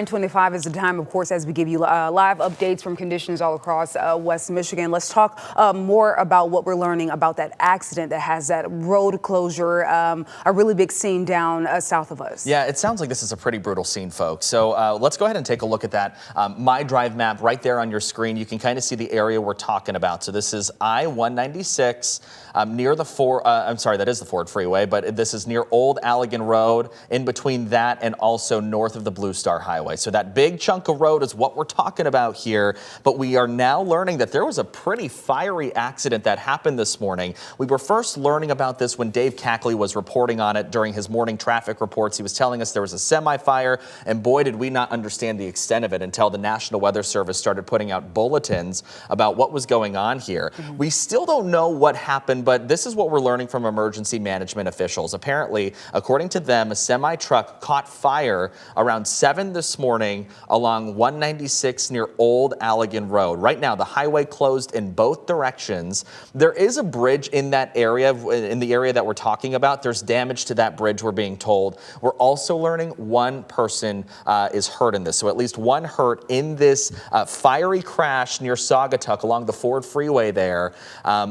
9:25 is the time, of course, as we give you live updates from conditions all across West Michigan. Let's talk more about what we're learning about that accident that has that road closure, a really big scene down south of us. Yeah, it sounds like this is a pretty brutal scene, folks. So let's go ahead and take a look at that My Drive map right there on your screen. You can kind of see the area we're talking about. So this is I-196 near the I'm sorry, that is the Ford Freeway, but this is near Old Allegan Road, in between that and also north of the Blue Star Highway. So that big chunk of road is what we're talking about here, but we are now learning that there was a pretty fiery accident that happened this morning. We were first learning about this when Dave Cackley was reporting on it during his morning traffic reports. He was telling us there was a semi-fire, and boy, did we not understand the extent of it until the National Weather Service started putting out bulletins about what was going on here. We still don't know what happened, but this is what we're learning from emergency management officials. Apparently, according to them, a semi-truck caught fire around 7 this morning along 196 near Old Allegan Road. Right now, the highway closed in both directions. There is a bridge in that area, in the area that we're talking about. There's damage to that bridge, we're being told. We're also learning one person is hurt in this. So at least one hurt in this fiery crash near Saugatuck along the Ford Freeway there.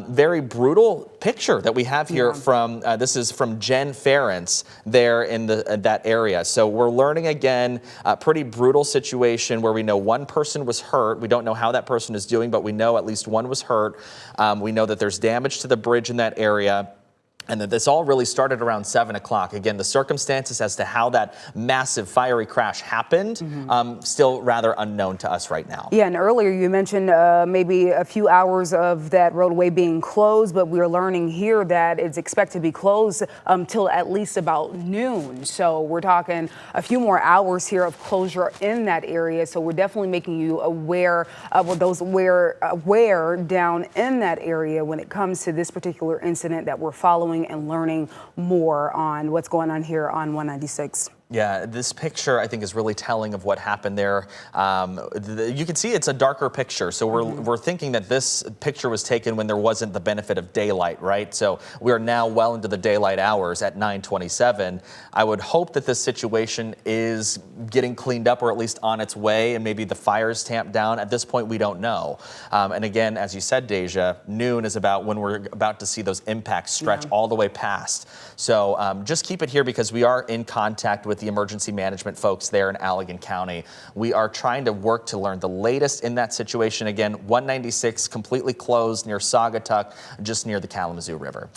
Very brutal picture that we have here from, this is from Jen Ferentz there in that area. So we're learning again, pretty brutal situation where we know one person was hurt. We don't know how that person is doing, but we know at least one was hurt. We know that there's damage to the bridge in that area, and that this all really started around 7 o'clock. Again, the circumstances as to how that massive fiery crash happened, still rather unknown to us right now. Yeah, and earlier you mentioned maybe a few hours of that roadway being closed, but we're learning here that it's expected to be closed till at least about noon. So we're talking a few more hours here of closure in that area. So we're definitely making you aware of those aware down in that area when it comes to this particular incident that we're following and learning more on what's going on here on 196. Yeah, this picture I think is really telling of what happened there. You can see it's a darker picture, so we're thinking that this picture was taken when there wasn't the benefit of daylight, right? So we are now well into the daylight hours at 9:27. I would hope that this situation is getting cleaned up or at least on its way, and maybe the fire's tamped down. At this point, we don't know. And again, as you said, Deja, noon is about when we're about to see those impacts stretch all the way past. So just keep it here because we are in contact with the emergency management folks there in Allegan County. We are trying to work to learn the latest in that situation. Again, 196 completely closed near Saugatuck, just near the Kalamazoo River.